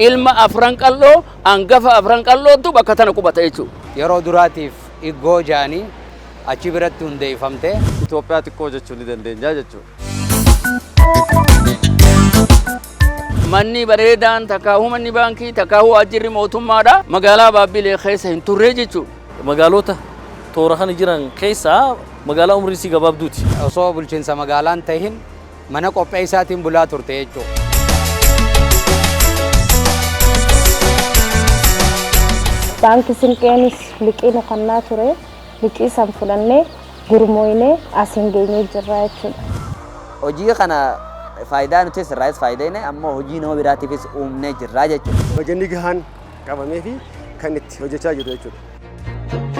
Ilma afran qalloo hangafa afran qallootu bakka tana qubata jechuudha. Yeroo duraatiif iggoo jaanii achi biratti hundeeffamte Itoophiyaa xiqqoo jechuu ni dandeenya jechuudha. Manni bareedaan takkaahuu manni baankii takkaahuu ajjirri mootummaadha magaalaa Baabbilee keessa hin turre jechuudha. Magaalota toora kana jiran keessaa magaalaa umrii si gabaabduuti. osoo bulchiinsa magaalaan tahin mana qophee isaatiin bulaa turte jechuudha. Baanki Silqeenis liqii nu kannaa ture liqii san fudhannee gurmooynee asiin geenyee jirra jechuudha. Hojii kana faayidaa nuti sirraayis faayidaa amma hojii nama biraatiifis uumnee jirra jechuudha. Hojiin gahaan qabamee fi kan itti hojjechaa jiru jechuudha.